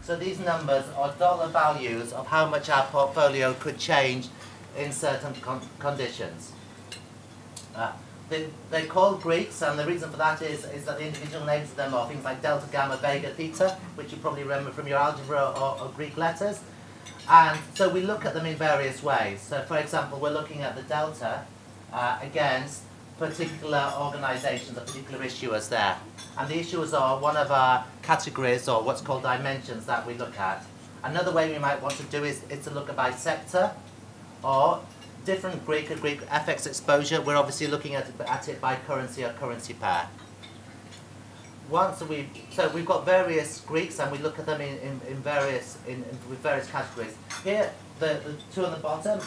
So these numbers are dollar values of how much our portfolio could change in certain conditions. They're called Greeks, and the reason for that is that the individual names of them are things like delta, gamma, vega, theta, which you probably remember from your algebra or Greek letters. And so we look at them in various ways. So for example, we're looking at the delta against particular organizations or particular issuers there. And the issuers are one of our categories, or what's called dimensions, that we look at. Another way we might want to do is to look at by sector, or different Greek FX exposure. We're obviously looking at it by currency or currency pair. So we've got various Greeks, and we look at them with various categories. Here, the two on the bottom,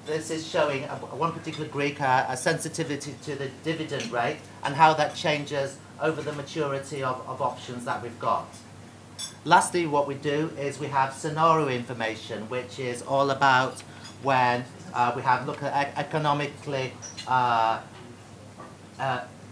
this is showing one particular Greek, a sensitivity to the dividend rate and how that changes over the maturity of options that we've got. Lastly, what we do is we have scenario information, which is all about when we have look at economically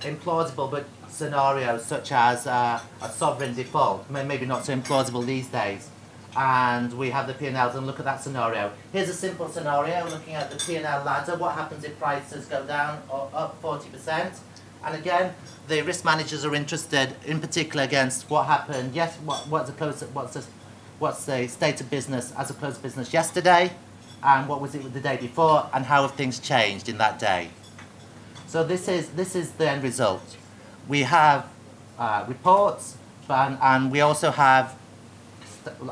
implausible but scenarios such as a sovereign default, maybe not so implausible these days. And we have the P&Ls and look at that scenario. Here's a simple scenario looking at the P&L ladder. What happens if prices go down or up 40%? And again, the risk managers are interested in particular against what happened. Yes, what's the state of business as a close of business yesterday, and what was it the day before, and how have things changed in that day? So this is the end result. We have reports, and we also have.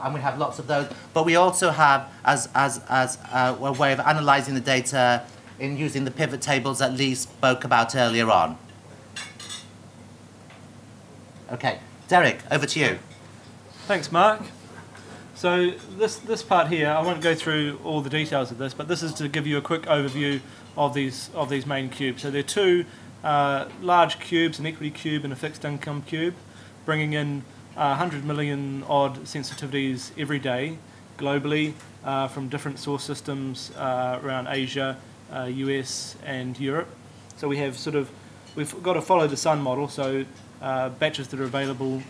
And we have lots of those, but we also have, as a way of analysing the data in using the pivot tables that Lee spoke about earlier on. Okay, Derek, over to you. Thanks, Mark. So this part here, I won't go through all the details of this, but this is to give you a quick overview of these main cubes. So there are two large cubes, an equity cube and a fixed income cube, bringing in 100 million odd sensitivities every day globally from different source systems around Asia, US and Europe. So we have we've got to follow the sun model, so batches that are available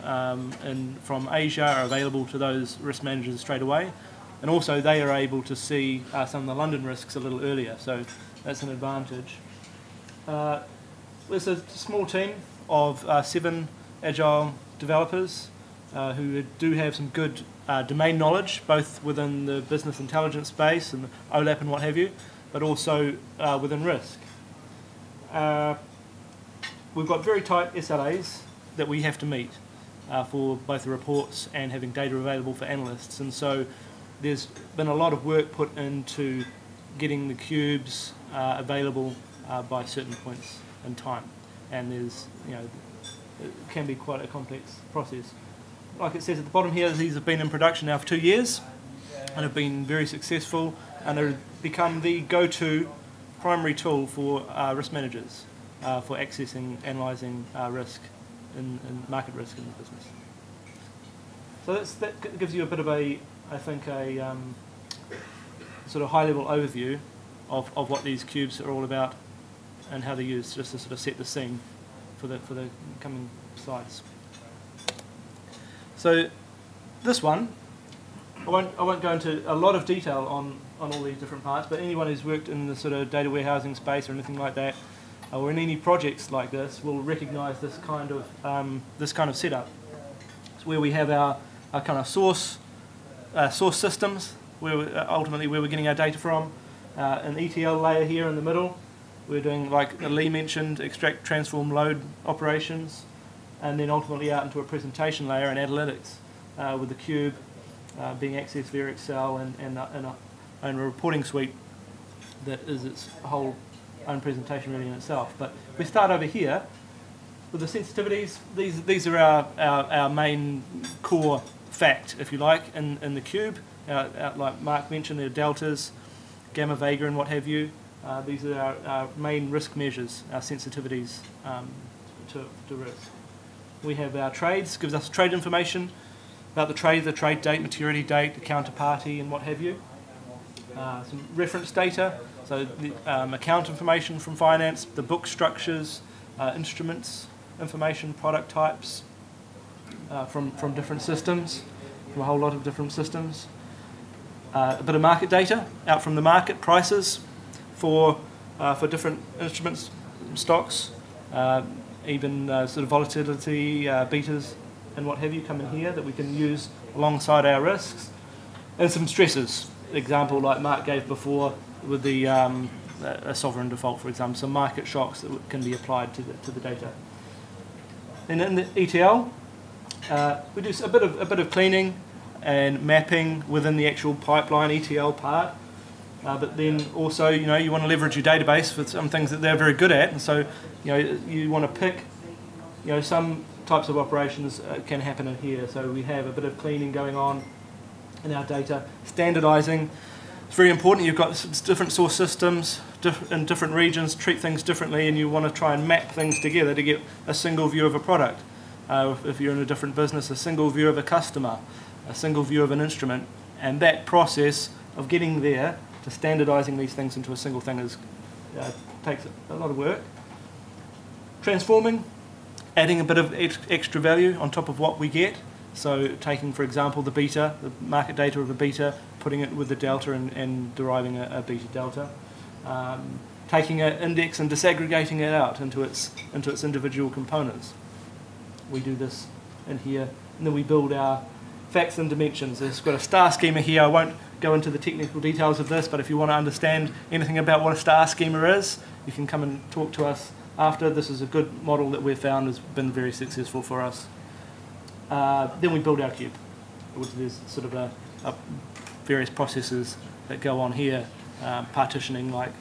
from Asia are available to those risk managers straight away, and also they are able to see some of the London risks a little earlier, so that's an advantage. There's a small team of 7 agile developers who do have some good domain knowledge, both within the business intelligence space and OLAP and what have you, but also within risk. We've got very tight SLAs that we have to meet for both the reports and having data available for analysts, and so there's been a lot of work put into getting the cubes available by certain points in time, and there's, it can be quite a complex process. Like it says at the bottom here, these have been in production now for 2 years and have been very successful, and have become the go-to primary tool for risk managers for accessing, analysing risk and market risk in the business. So that gives you a bit of I think a sort of high-level overview of what these cubes are all about and how they're used, just to sort of set the scene for the coming slides. So this one, I won't go into a lot of detail on all these different parts, but anyone who's worked in the sort of data warehousing space or anything like that, or in any projects like this, will recognise this kind of setup. It's where we have our kind of source systems, ultimately where we're getting our data from, an ETL layer here in the middle. We're doing, like Lee mentioned, extract, transform, load operations, and then ultimately out into a presentation layer and analytics with the cube being accessed via Excel and a reporting suite that is its whole own presentation really in itself. But we start over here with the sensitivities. These are our main core fact, if you like, in the cube. Like Mark mentioned, there are deltas, gamma, vega and what have you. These are our main risk measures, our sensitivities to risk. We have our trades, gives us trade information about the trade date, maturity date, the counterparty and what have you. Some reference data, so the account information from finance, the book structures, instruments information, product types from different systems. from a whole lot of different systems. A bit of market data out from the market, prices for different instruments, stocks, even sort of volatility, betas and what have you come in here that we can use alongside our risks, and some stresses. Example like Mark gave before with the a sovereign default, for example, some market shocks that can be applied to the data. And in the ETL, we do a bit of cleaning and mapping within the actual pipeline ETL part. But then also, you want to leverage your database for some things that they're very good at, and so you want to pick, some types of operations can happen in here. So we have a bit of cleaning going on in our data, standardizing. It's very important. You've got different source systems in different regions, treat things differently, and you want to try and map things together to get a single view of a product. If you're in a different business, a single view of a customer, a single view of an instrument, and that process of getting there to standardizing these things into a single thing takes a lot of work. Transforming, adding a bit of extra value on top of what we get. So taking, for example, the beta, the market data of a beta, putting it with the delta and deriving a beta delta. Taking an index and disaggregating it out into its individual components. We do this in here, and then we build our facts and dimensions. It's got a star schema here. I won't go into the technical details of this, but if you want to understand anything about what a star schema is, you can come and talk to us after. This is a good model that we've found has been very successful for us. Then we build our cube, which is sort of a various processes that go on here, partitioning like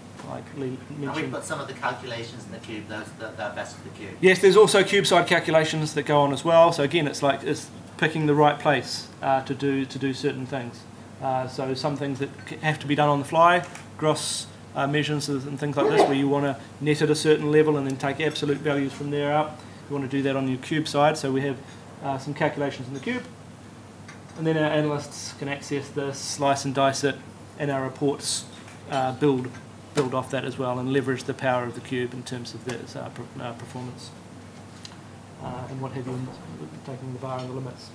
Lee mentioned. And we put some of the calculations in the cube, those that are best for the cube. Yes, there's also cube-side calculations that go on as well. So again, it's picking the right place to do certain things. So some things that have to be done on the fly, gross measures and things like this, where you want to net at a certain level and then take absolute values from there up. You want to do that on your cube side. So we have some calculations in the cube, and then our analysts can access this, slice and dice it, and our reports build off that as well and leverage the power of the cube in terms of its performance and what have you, taking the bar and the limits.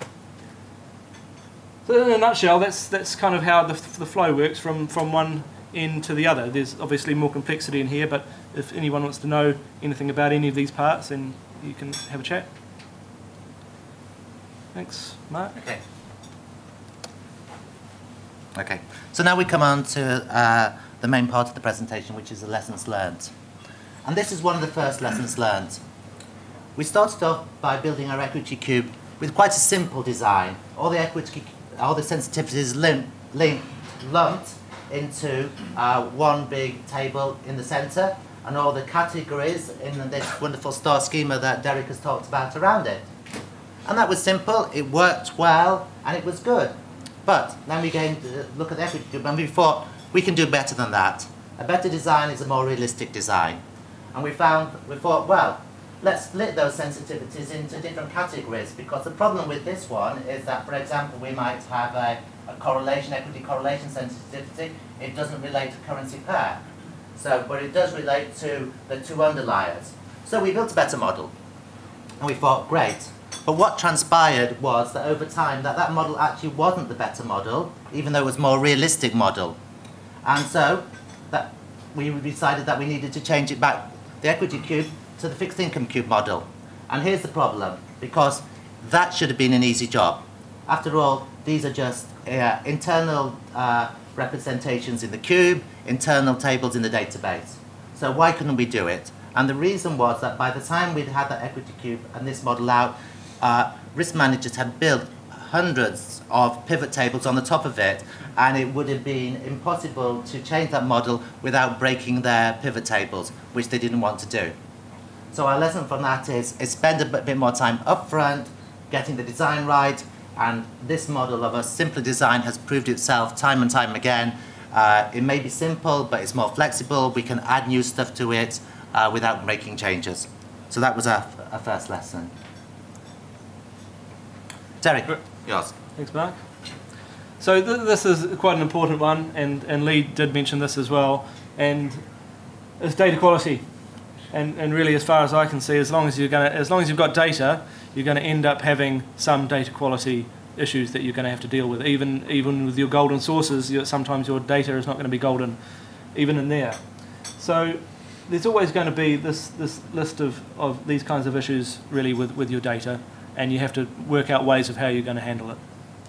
So in a nutshell, that's kind of how the flow works from one end to the other. There's obviously more complexity in here, but if anyone wants to know anything about any of these parts, then you can have a chat. Thanks, Mark. Okay. So now we come on to the main part of the presentation, which is the lessons learned. And this is one of the first lessons learned. We started off by building our equity cube with quite a simple design. All the sensitivities lumped into one big table in the center, and all the categories in this wonderful star schema that Derek has talked about around it. And that was simple, it worked well, and it was good. But then we came to look at the equity cube, and we thought, we can do better than that. A better design is a more realistic design. And we thought, well, let's split those sensitivities into different categories, because the problem with this one is that, for example, we might have a equity correlation sensitivity. It doesn't relate to currency pair. But it does relate to the two underliers. So we built a better model. And we thought, great. But what transpired was that over time, that model actually wasn't the better model, even though it was a more realistic model. And so we decided that we needed to change it back, the equity cube, to the fixed income cube model. And here's the problem, because that should have been an easy job. After all, these are just internal representations in the cube, internal tables in the database. So why couldn't we do it? And the reason was that by the time we'd had that equity cube and this model out, risk managers had built hundreds of pivot tables on the top of it, and it would have been impossible to change that model without breaking their pivot tables, which they didn't want to do. So our lesson from that is spend a bit more time up front, getting the design right, and this model of a simpler design has proved itself time and time again. It may be simple, but it's more flexible. We can add new stuff to it without making changes. So that was our first lesson. Derek, yours. Thanks, Mark. So this is quite an important one, and Lee did mention this as well, and it's data quality. And really, as far as I can see, as long as you've got data, you're going to end up having some data quality issues that you're going to have to deal with. Even with your golden sources, sometimes your data is not going to be golden, even in there. So there's always going to be this list of these kinds of issues really with your data, and you have to work out ways of how you're going to handle it.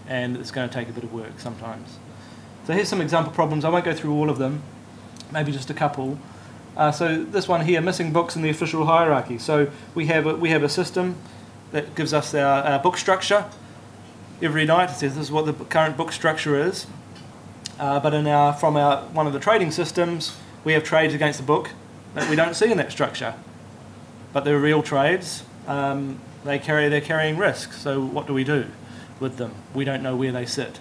And it's going to take a bit of work sometimes. So here's some example problems. I won't go through all of them, maybe just a couple. So this one here, missing books in the official hierarchy. So we have a system that gives us our book structure. Every night it says this is what the current book structure is. But from one of the trading systems, we have trades against the book that we don't see in that structure. But they're real trades. They're carrying risk. So what do we do with them? We don't know where they sit.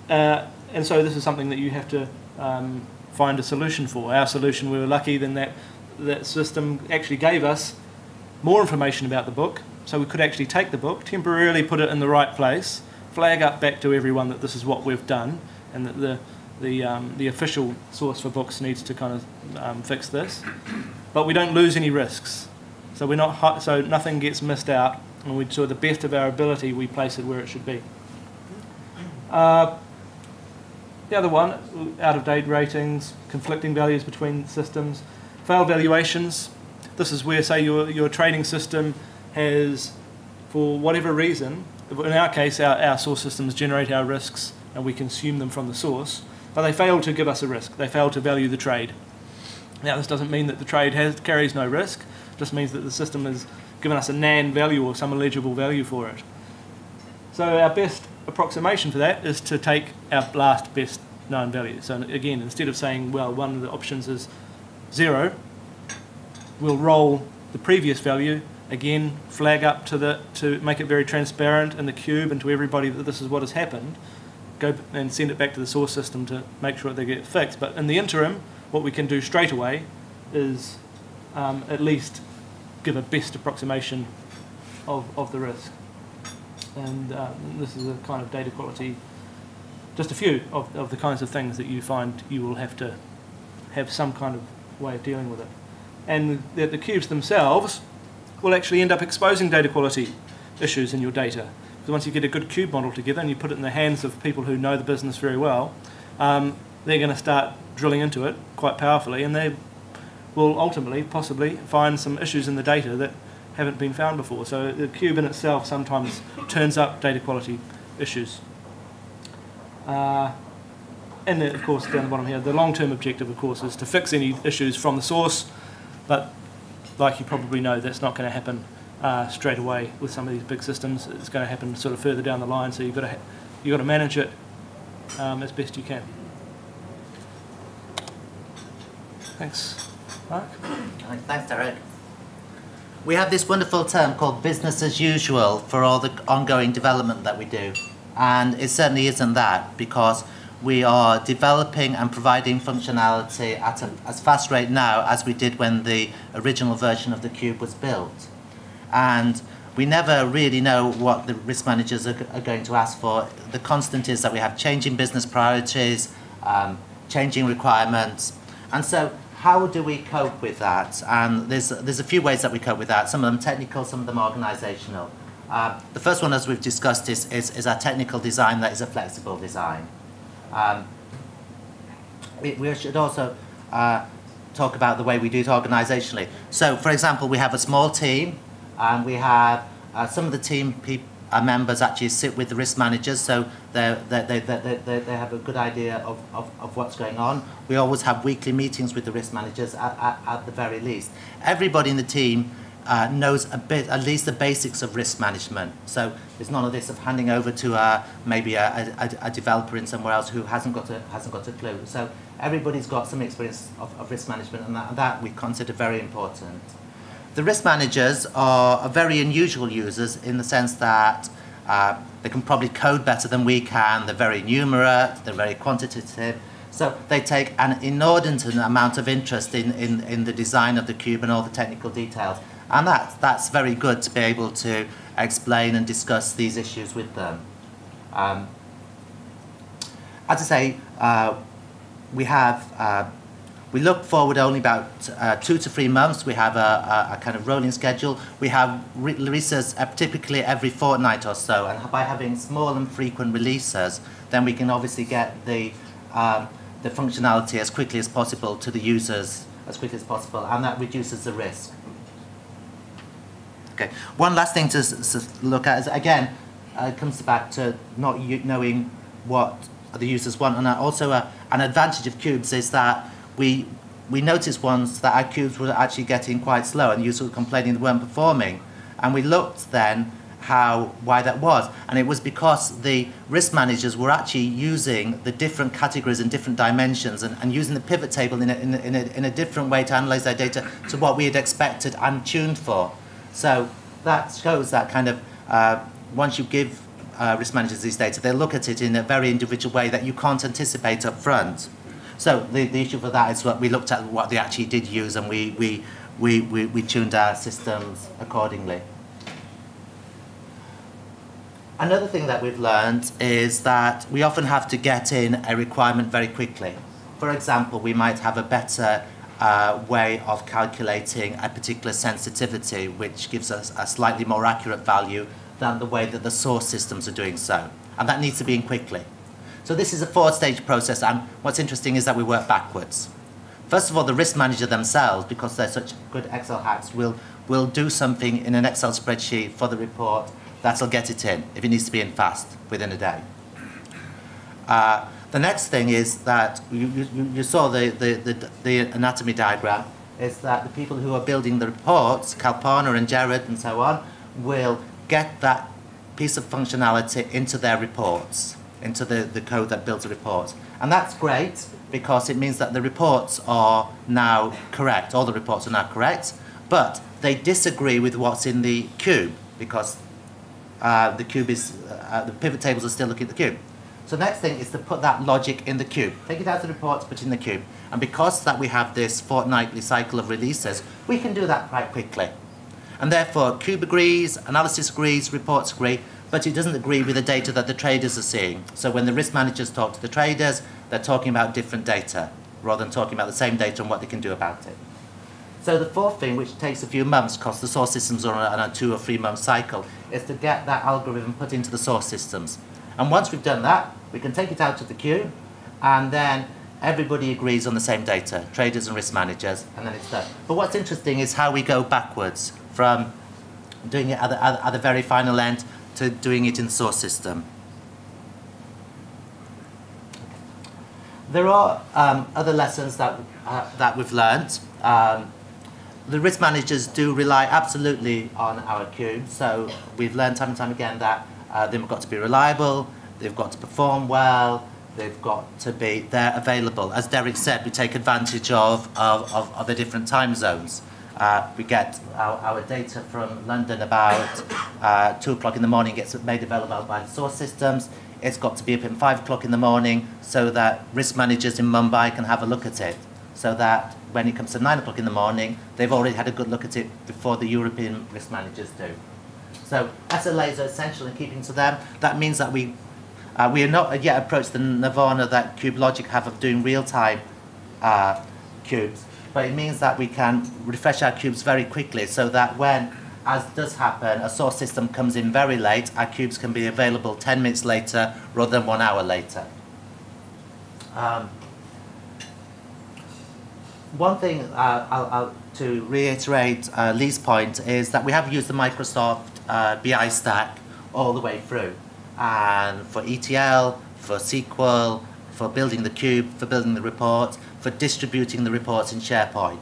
And so this is something that you have to find a solution for. Our solution, we were lucky then that system actually gave us more information about the book, so we could actually take the book, temporarily put it in the right place, flag up back to everyone that this is what we've done, and that the official source for books needs to kind of fix this. But we don't lose any risks, so so nothing gets missed out, and to the best of our ability we place it where it should be. The other one, out-of-date ratings, conflicting values between systems, failed valuations. This is where, say, your trading system has, for whatever reason, in our case, our source systems generate our risks and we consume them from the source, but they fail to give us a risk. They fail to value the trade. Now, this doesn't mean that the trade carries no risk. It just means that the system has given us a NaN value or some illegible value for it. So our best approximation for that is to take our last best known value. So again, instead of saying, well, one of the options is 0, we'll roll the previous value, again, flag up to make it very transparent in the cube and to everybody that this is what has happened, go and send it back to the source system to make sure they get fixed. But in the interim, what we can do straight away is at least give a best approximation of the risk. And this is a kind of data quality, just a few of the kinds of things that you find you will have to have some kind of way of dealing with it. And the cubes themselves will actually end up exposing data quality issues in your data. Because once you get a good cube model together and you put it in the hands of people who know the business very well, they're going to start drilling into it quite powerfully, and they will ultimately, possibly, find some issues in the data that haven't been found before. So the cube in itself sometimes turns up data quality issues. And then, of course, down the bottom here, the long-term objective, of course, is to fix any issues from the source, but like you probably know, that's not going to happen straight away with some of these big systems. It's going to happen sort of further down the line, so you've got to manage it as best you can. Thanks, Mark. Thanks, Derek. We have this wonderful term called business as usual for all the ongoing development that we do. And it certainly isn't that, because we are developing and providing functionality at as fast rate now as we did when the original version of the cube was built. And we never really know what the risk managers are going to ask for. The constant is that we have changing business priorities, changing requirements. And so how do we cope with that? And there's a few ways that we cope with that. Some of them technical, some of them organizational. The first one, as we've discussed, is our technical design that is a flexible design. We should also talk about the way we do it organizationally. So, for example, we have a small team, and we have some of the team members actually sit with the risk managers, so they have a good idea of what's going on. We always have weekly meetings with the risk managers at the very least. Everybody in the team knows at least the basics of risk management. So there's none of this of handing over to maybe a developer in somewhere else who hasn't got a clue. So everybody's got some experience of risk management, and that we consider very important. The risk managers are very unusual users in the sense that they can probably code better than we can. They're very numerate, they're very quantitative. So they take an inordinate amount of interest in the design of the cube and all the technical details. And that's very good to be able to explain and discuss these issues with them. As I say, we have We look forward only about 2 to 3 months. We have a kind of rolling schedule. We have releases typically every fortnight or so, and by having small and frequent releases, then we can obviously get the functionality as quickly as possible to the users as quickly as possible, and that reduces the risk. Okay. One last thing to look at is, again, it comes back to not knowing what the users want, and also an advantage of cubes is that we noticed once that our cubes were actually getting quite slow and users were complaining they weren't performing. And we looked then why that was. And it was because the risk managers were actually using the different categories and different dimensions and using the pivot table in a different way to analyze their data to what we had expected and tuned for. So that shows that kind of once you give risk managers these data, they look at it in a very individual way that you can't anticipate up front. So the issue for that is what we looked at what they actually did use, and we tuned our systems accordingly. Another thing that we've learned is that we often have to get in a requirement very quickly. For example, we might have a better way of calculating a particular sensitivity, which gives us a slightly more accurate value than the way that the source systems are doing so. And that needs to be in quickly. So this is a 4-stage process, and what's interesting is that we work backwards. First of all, the risk manager themselves, because they're such good Excel hacks, will do something in an Excel spreadsheet for the report that'll get it in, if it needs to be in fast, within a day. The next thing is that you saw the anatomy diagram, is that the people who are building the reports, Kalpana and Jared and so on, will get that piece of functionality into their reports, into the code that builds the reports. And that's great because it means that the reports are now correct. All the reports are now correct, but they disagree with what's in the cube because the cube is, the pivot tables are still looking at the cube. So the next thing is to put that logic in the cube. Take it out of the reports, put it in the cube. And because that we have this fortnightly cycle of releases, we can do that quite quickly. And therefore, cube agrees, analysis agrees, reports agree, but it doesn't agree with the data that the traders are seeing. So when the risk managers talk to the traders, they're talking about different data, rather than talking about the same data and what they can do about it. So the fourth thing, which takes a few months, because the source systems are on a 2 or 3 month cycle, is to get that algorithm put into the source systems. And once we've done that, we can take it out to the cube, and then everybody agrees on the same data, traders and risk managers, and then it's done. But what's interesting is how we go backwards from doing it at the very final end to doing it in the source system. There are other lessons that we've learned. The risk managers do rely absolutely on our cubes, so we've learned time and time again that they've got to be reliable, they've got to perform well, they've got to be there available. As Derek said, we take advantage of the different time zones. We get our data from London about 2 o'clock in the morning, gets made available by the source systems. It's got to be up at 5 o'clock in the morning so that risk managers in Mumbai can have a look at it. So that when it comes to 9 o'clock in the morning, they've already had a good look at it before the European risk managers do. So SLAs are essential in keeping to them. That means that we are not yet approached the nirvana that CubeLogic have of doing real-time cubes. But it means that we can refresh our cubes very quickly so that when, as does happen, a source system comes in very late, our cubes can be available 10 minutes later rather than 1 hour later. One thing to reiterate Lee's point is that we have used the Microsoft BI stack all the way through. And for ETL, for SQL, for building the cube, for building the reports, for distributing the reports in SharePoint.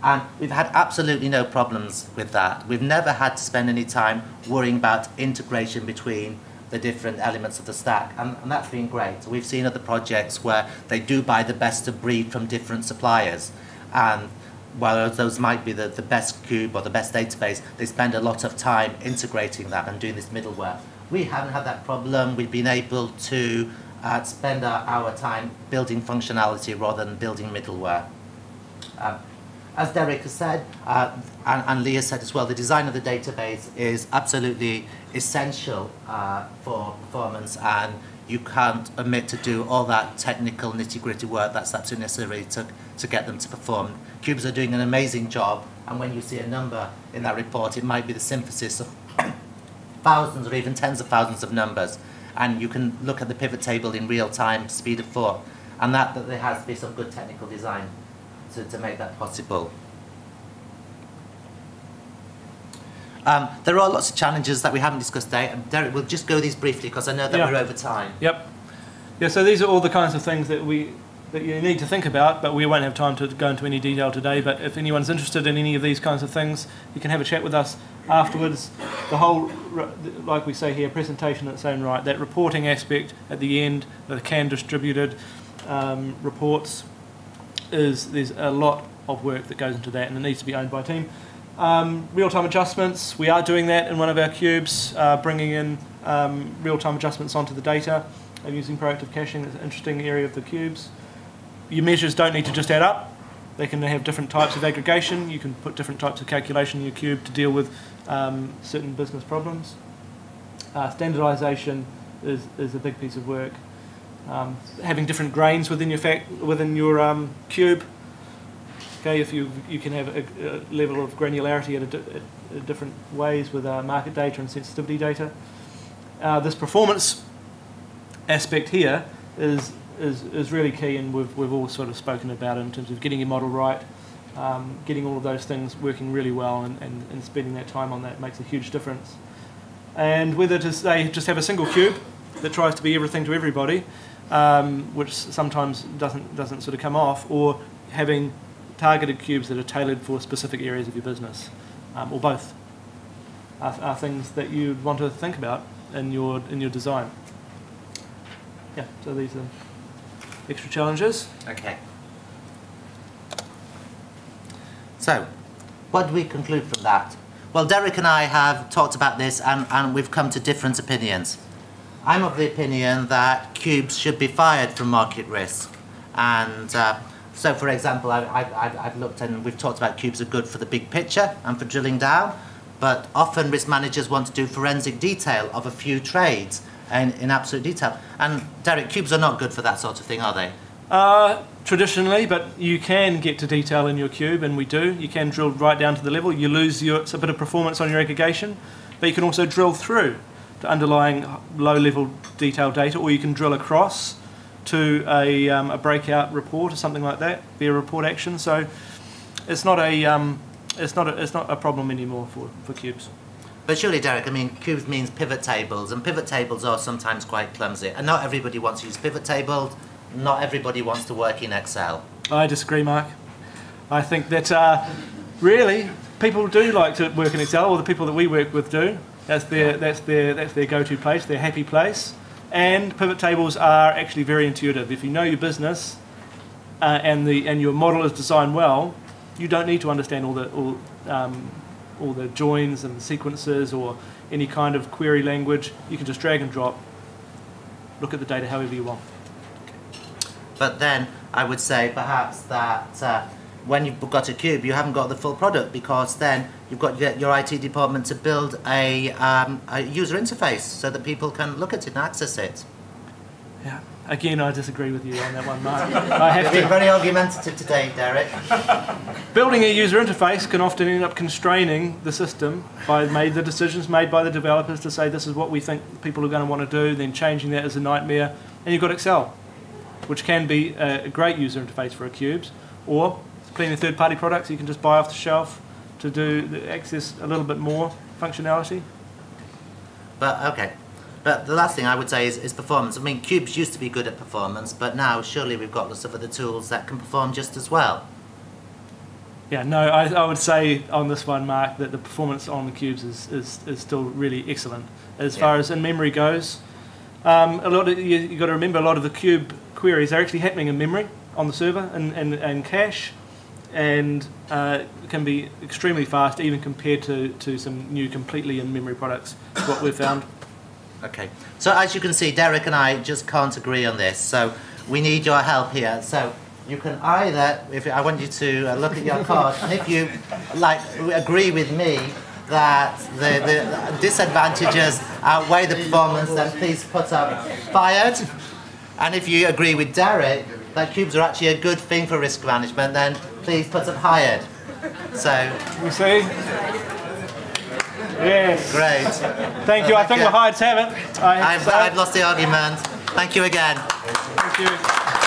And we've had absolutely no problems with that. We've never had to spend any time worrying about integration between the different elements of the stack, and that's been great. We've seen other projects where they do buy the best of breed from different suppliers, and while those might be the best cube or the best database, they spend a lot of time integrating that and doing this middleware. We haven't had that problem. We've been able to spend our time building functionality rather than building middleware. As Derek has said, and Lee has said as well, the design of the database is absolutely essential for performance, and you can't omit to do all that technical nitty-gritty work that's absolutely necessary to get them to perform. Cubes are doing an amazing job, and when you see a number in that report, it might be the synthesis of thousands or even tens of thousands of numbers, and you can look at the pivot table in real time, speed of thought, and that there has to be some good technical design to make that possible. There are lots of challenges that we haven't discussed today, and Derek, we'll just go these briefly because I know that we're over time. Yep. Yeah, so these are all the kinds of things that you need to think about, but we won't have time to go into any detail today. But if anyone's interested in any of these kinds of things, you can have a chat with us afterwards. The whole, like we say here, presentation in its own right, that reporting aspect at the end, the CAN distributed reports, there's a lot of work that goes into that, and it needs to be owned by a team. Real-time adjustments, we are doing that in one of our cubes, bringing in real-time adjustments onto the data and using proactive caching. It's an interesting area of the cubes. Your measures don't need to just add up. They can have different types of aggregation. You can put different types of calculation in your cube to deal with certain business problems. Standardization is a big piece of work. Having different grains within your cube. Okay, if you can have a level of granularity at different ways with market data and sensitivity data. This performance aspect here is really key, and we've all sort of spoken about it in terms of getting your model right, getting all of those things working really well, and spending that time on that makes a huge difference. And whether to say just have a single cube that tries to be everything to everybody, which sometimes doesn't sort of come off, or having targeted cubes that are tailored for specific areas of your business, or both, are things that you want to think about in your design. Yeah, so these are extra challenges. Okay. So, what do we conclude from that? Well, Derek and I have talked about this, and we've come to different opinions. I'm of the opinion that cubes should be fired from market risk, and so, for example, I've looked, and we've talked about cubes are good for the big picture and for drilling down, but often risk managers want to do forensic detail of a few trades in absolute detail. And Derek, cubes are not good for that sort of thing, are they? Traditionally, but you can get to detail in your cube, and we do. You can drill right down to the level. You lose a bit of performance on your aggregation, but you can also drill through to underlying low-level detailed data, or you can drill across to a breakout report or something like that, be a report action. So it's not a problem anymore for cubes. But surely, Derek, I mean, cubes means pivot tables, and pivot tables are sometimes quite clumsy, and not everybody wants to use pivot tables. Not everybody wants to work in Excel. I disagree, Mark. I think that really people do like to work in Excel, or the people that we work with do. That's their go-to place, their happy place. And pivot tables are actually very intuitive. If you know your business and your model is designed well, you don't need to understand all the joins and sequences or any kind of query language. You can just drag and drop, look at the data however you want. But then I would say perhaps that when you've got a cube, you haven't got the full product, because then you've got your IT department to build a user interface so that people can look at it and access it. Yeah. Again, I disagree with you on that one, Mark. You've been very argumentative today, Derek. Building a user interface can often end up constraining the system by the decisions made by the developers to say this is what we think people are going to want to do, then changing that is a nightmare. And you've got Excel, which can be a great user interface for a cubes, or plenty of third-party products you can just buy off the shelf to access a little bit more functionality. But okay. But the last thing I would say is performance. I mean, cubes used to be good at performance, but now surely we've got lots of other tools that can perform just as well. Yeah, no, I would say on this one, Mark, that the performance on the cubes is still really excellent. As far as in memory goes, you've got to remember a lot of the cube queries are actually happening in memory on the server and cache, and can be extremely fast even compared to some new completely in-memory products, is what we've found. Okay, so as you can see, Derek and I just can't agree on this, so we need your help here. So you can either, I want you to look at your card, and if you agree with me that the disadvantages outweigh the performance, then please put up fired. And if you agree with Derek that cubes are actually a good thing for risk management, then please put up hired. So we see. Yes. Great. Thank you. I think the hides have it. I've lost the argument. Thank you again. Thank you.